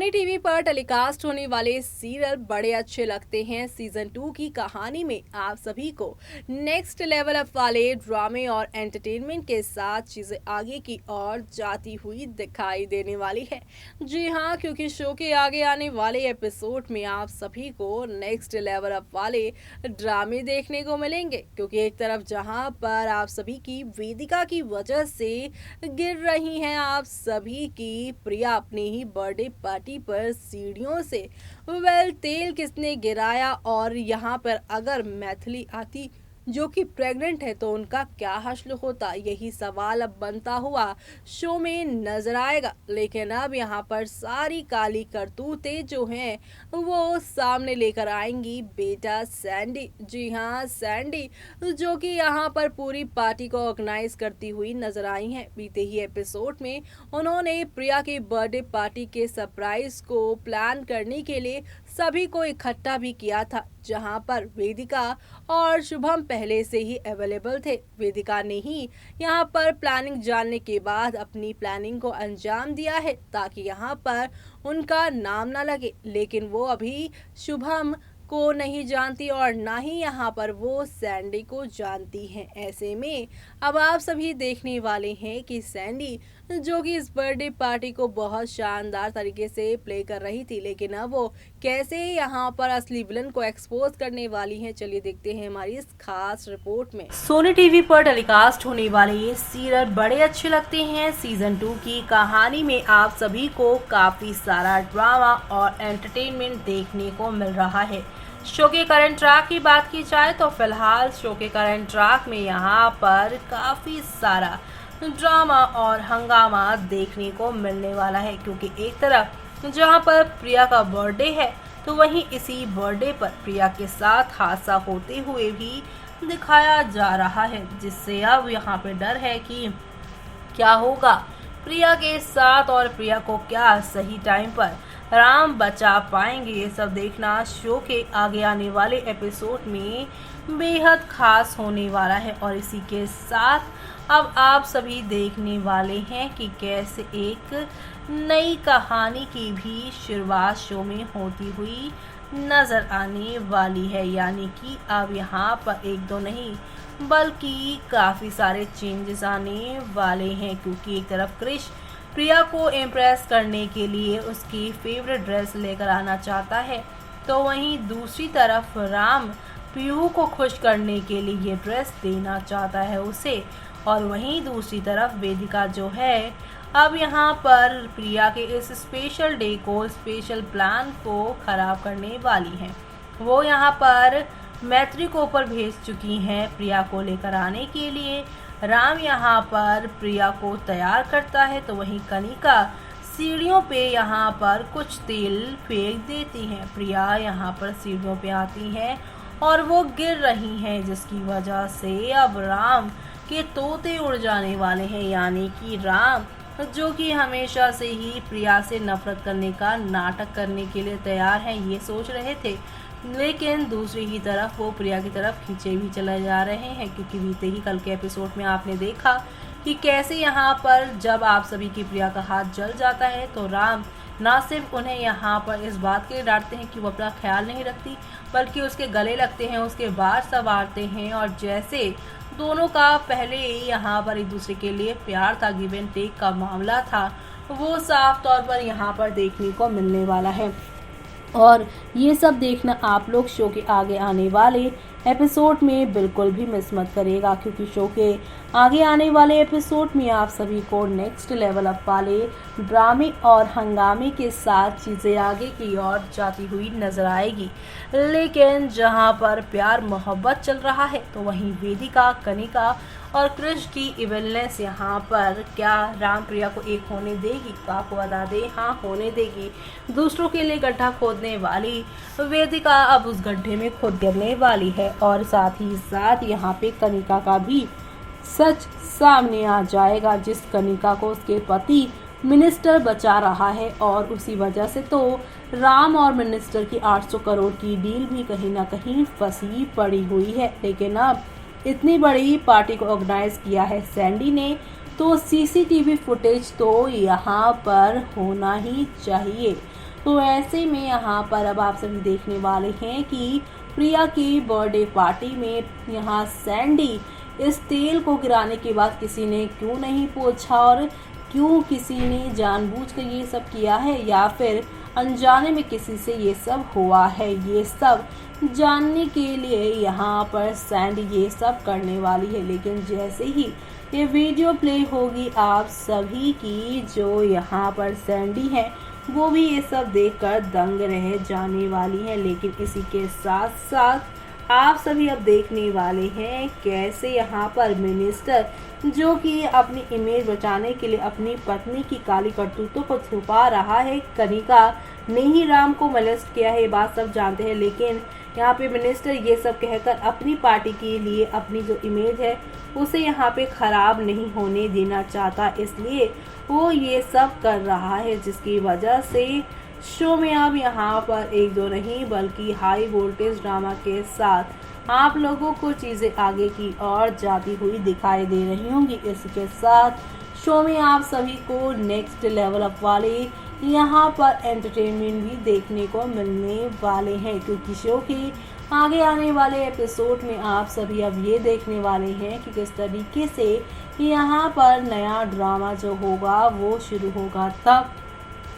Sony TV पर telecast होने वाले सीरियल बड़े अच्छे लगते हैं। सीजन 2 की कहानी में आप सभी को नेक्स्ट लेवल अप वाले ड्रामे और एंटरटेनमेंट के साथ चीजें आगे की ओर जाती हुई दिखाई देने वाली है। जी हाँ, क्योंकि शो के आगे आने वाले एपिसोड में आप सभी को नेक्स्ट लेवल अप वाले ड्रामे देखने को मिलेंगे। क्योंकि एक तरफ जहां पर आप सभी की वेदिका की वजह से गिर रही हैं आप सभी की प्रिया अपनी ही बर्थडे पार्टी पर सीढ़ियों से। तेल किसने गिराया, और यहाँ पर अगर मैथिली आती जो कि प्रेग्नेंट है तो उनका क्या हश्र होता, यही सवाल अब बनता हुआ शो में नजर आएगा। लेकिन अब यहाँ पर सारी काली करतूतें जो हैं वो सामने लेकर आएंगी बेटा सैंडी। जी हाँ, सैंडी जो कि यहाँ पर पूरी पार्टी को ऑर्गेनाइज करती हुई नजर आई हैं। बीते ही एपिसोड में उन्होंने प्रिया की बर्थडे पार्टी के सरप्राइज को प्लान करने के लिए सभी को इकट्ठा भी किया था, जहां पर वेदिका और शुभम पहले से ही अवेलेबल थे। वेदिका ने ही यहां पर प्लानिंग जानने के बाद अपनी प्लानिंग को अंजाम दिया है ताकि यहां पर उनका नाम ना लगे। लेकिन वो अभी शुभम को नहीं जानती और ना ही यहाँ पर वो सैंडी को जानती हैं। ऐसे में अब आप सभी देखने वाले हैं कि सैंडी जो कि इस बर्थडे पार्टी को बहुत शानदार तरीके से प्ले कर रही थी, लेकिन अब वो कैसे यहाँ पर असली विलन को एक्सपोज करने वाली हैं, चलिए देखते हैं हमारी इस खास रिपोर्ट में। सोनी टीवी पर टेलीकास्ट होने वाले ये सीरियल बड़े अच्छे लगते हैं। सीजन 2 की कहानी में आप सभी को काफी सारा ड्रामा और एंटरटेनमेंट देखने को मिल रहा है। शो के करंट ट्रैक की बात की जाए तो फिलहाल शो के करंट ट्रैक में यहाँ पर काफी सारा ड्रामा और हंगामा देखने को मिलने वाला है, क्योंकि एक तरफ जहां पर प्रिया का बर्थडे है तो वहीं इसी बर्थडे पर प्रिया के साथ हादसा होते हुए भी दिखाया जा रहा है, जिससे अब यहाँ पे डर है कि क्या होगा प्रिया के साथ और प्रिया को क्या सही टाइम पर राम बचा पाएंगे। ये सब देखना शो के आगे आने वाले एपिसोड में बेहद खास होने वाला है। और इसी के साथ अब आप सभी देखने वाले हैं कि कैसे एक नई कहानी की भी शुरुआत शो में होती हुई नजर आने वाली है। यानी कि अब यहाँ पर एक दो नहीं बल्कि काफ़ी सारे चेंजेस आने वाले हैं, क्योंकि एक तरफ क्रिश प्रिया को इम्प्रेस करने के लिए उसकी फेवरेट ड्रेस लेकर आना चाहता है, तो वहीं दूसरी तरफ राम पीहू को खुश करने के लिए ये ड्रेस देना चाहता है उसे। और वहीं दूसरी तरफ वेदिका जो है अब यहाँ पर प्रिया के इस स्पेशल डे को, स्पेशल प्लान को खराब करने वाली है। वो यहाँ पर मैत्री को ऊपर भेज चुकी हैं प्रिया को लेकर आने के लिए। राम यहाँ पर प्रिया को तैयार करता है, तो वहीं कनिका सीढ़ियों पे यहाँ पर कुछ तेल फेंक देती हैं। प्रिया यहाँ पर सीढ़ियों पे आती हैं और वो गिर रही हैं, जिसकी वजह से अब राम के तोते उड़ जाने वाले हैं। यानी कि राम जो कि हमेशा से ही प्रिया से नफरत करने का नाटक करने के लिए तैयार हैं, ये सोच रहे थे, लेकिन दूसरी ही तरफ वो प्रिया की तरफ खींचे भी चले जा रहे हैं। क्योंकि बीते ही कल के एपिसोड में आपने देखा कि कैसे यहाँ पर जब आप सभी की प्रिया का हाथ जल जाता है तो राम ना सिर्फ उन्हें यहाँ पर इस बात के लिए डांटते हैं कि वो अपना ख्याल नहीं रखती, बल्कि उसके गले लगते हैं, उसके बाल संवारते हैं। और जैसे दोनों का पहले यहाँ पर एक दूसरे के लिए प्यार था, गिव एंड टेक का मामला था, वो साफ तौर पर यहाँ पर देखने को मिलने वाला है। और ये सब देखना आप लोग शो के आगे आने वाले एपिसोड में बिल्कुल भी मिस मत करिएगा, क्योंकि शो के आगे आने वाले एपिसोड में आप सभी को नेक्स्ट लेवल अप वाले ड्रामे और हंगामे के साथ चीज़ें आगे की ओर जाती हुई नजर आएगी। लेकिन जहां पर प्यार मोहब्बत चल रहा है तो वहीं वेदिका, कनिका और क्रिश की इविलनेस यहाँ पर क्या राम प्रिया को एक होने देगी? तो आपको बता दें, हाँ होने देगी। दूसरों के लिए गड्ढा खोदने वाली वेदिका अब उस गड्ढे में खुद गिरने वाली है। और साथ ही साथ यहाँ पे कनिका का भी सच सामने आ जाएगा, जिस कनिका को उसके पति मिनिस्टर बचा रहा है। और उसी वजह से तो राम और मिनिस्टर की 800 करोड़ की डील भी कहीं ना कहीं फंसी पड़ी हुई है। लेकिन अब इतनी बड़ी पार्टी को ऑर्गेनाइज किया है सैंडी ने, तो सीसीटीवी फुटेज तो यहाँ पर होना ही चाहिए। तो ऐसे में यहाँ पर अब आप सभी देखने वाले हैं कि प्रिया की बर्थडे पार्टी में यहाँ सैंडी इस तेल को गिराने के बाद किसी ने क्यों नहीं पूछा और क्यों किसी ने जानबूझकर ये सब किया है या फिर अनजाने में किसी से ये सब हुआ है, ये सब जानने के लिए यहाँ पर सैंडी ये सब करने वाली है। लेकिन जैसे ही ये वीडियो प्ले होगी आप सभी की जो यहाँ पर सैंडी है वो भी ये सब देखकर दंग रह जाने वाली है। लेकिन इसी के साथ साथ आप सभी अब देखने वाले हैं कैसे यहाँ पर मिनिस्टर जो कि अपनी इमेज बचाने के लिए अपनी पत्नी की काली करतूतों को छुपा रहा है, कनिका ने ही राम को मोलेस्ट किया है, ये बात सब जानते हैं। लेकिन यहाँ पे मिनिस्टर ये सब कहकर अपनी पार्टी के लिए अपनी जो इमेज है उसे यहाँ पे खराब नहीं होने देना चाहता, इसलिए वो ये सब कर रहा है, जिसकी वजह से शो में अब यहाँ पर एक दो नहीं बल्कि हाई वोल्टेज ड्रामा के साथ आप लोगों को चीज़ें आगे की ओर जाती हुई दिखाई दे रही होंगी। इसके साथ शो में आप सभी को नेक्स्ट लेवल अप वाले यहाँ पर एंटरटेनमेंट भी देखने को मिलने वाले हैं, क्योंकि शो के आगे आने वाले एपिसोड में आप सभी अब ये देखने वाले हैं कि किस तरीके से यहाँ पर नया ड्रामा जो होगा वो शुरू होगा। तब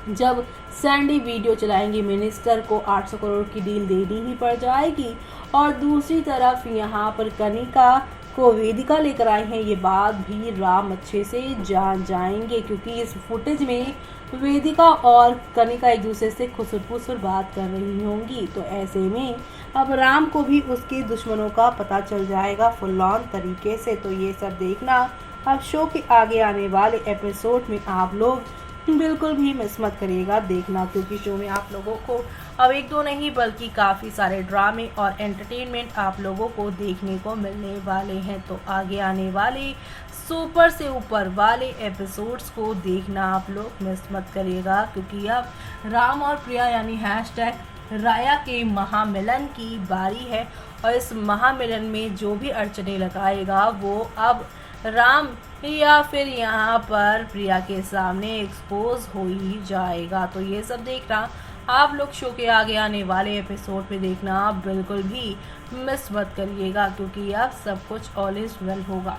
जब सैंडी वीडियो चलाएंगी मिनिस्टर को 800 करोड़ की डील देनी ही पड़ जाएगी और दूसरी तरफ यहाँ पर कनिका को वेदिका लेकर आए हैं, ये बात भी राम अच्छे से जान जाएंगे, क्योंकि इस फुटेज में वेदिका और कनिका एक दूसरे से खुसर बात कर रही होंगी। तो ऐसे में अब राम को भी उसके दुश्मनों का पता चल जाएगा फुल ऑन तरीके से। तो ये सब देखना अब शो के आगे आने वाले एपिसोड में आप लोग बिल्कुल भी मिस मत करिएगा देखना, क्योंकि शो में आप लोगों को अब एक दो नहीं बल्कि काफ़ी सारे ड्रामे और एंटरटेनमेंट आप लोगों को देखने को मिलने वाले हैं। तो आगे आने वाले सुपर से ऊपर वाले एपिसोड्स को देखना आप लोग मिस मत करिएगा, क्योंकि अब राम और प्रिया यानी #राया के महामिलन की बारी है और इस महामिलन में जो भी अड़चने लगाएगा वो अब राम या फिर यहाँ पर प्रिया के सामने एक्सपोज हो ही जाएगा। तो ये सब देखना आप लोग शो के आगे आने वाले एपिसोड में देखना बिल्कुल भी मिस मत करिएगा, क्योंकि अब सब कुछ ऑल इज वेल होगा।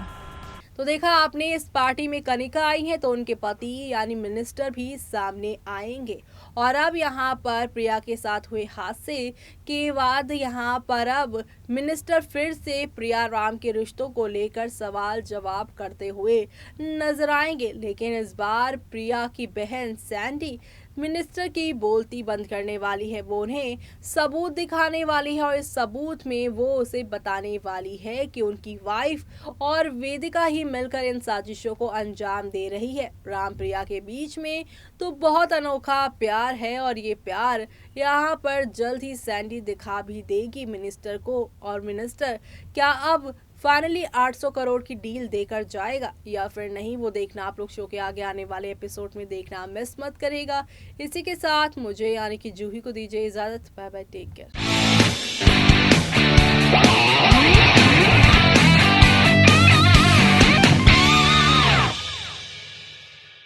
तो देखा आपने, इस पार्टी में कनिका आई है तो उनके पति यानी मिनिस्टर भी सामने आएंगे और अब यहाँ पर प्रिया के साथ हुए हादसे के बाद यहाँ पर अब मिनिस्टर फिर से प्रिया राम के रिश्तों को लेकर सवाल जवाब करते हुए नजर आएंगे। लेकिन इस बार प्रिया की बहन सैंडी मिनिस्टर की बोलती बंद करने वाली है, वो उन्हें सबूत दिखाने वाली है और इस सबूत में वो उसे बताने वाली है कि उनकी वाइफ और वेदिका ही मिलकर इन साजिशों को अंजाम दे रही है। राम प्रिया के बीच में तो बहुत अनोखा प्यार है और ये प्यार यहाँ पर जल्द ही सैंडी दिखा भी देगी मिनिस्टर को, और मिनिस्टर क्या अब फाइनली 800 करोड़ की डील देकर जाएगा या फिर नहीं, वो देखना आप लोग शो के आगे आने वाले एपिसोड में देखना मिस मत करेगा। इसी के साथ मुझे यानी कि जूही को दीजिए इजाजत। Bye bye, take care.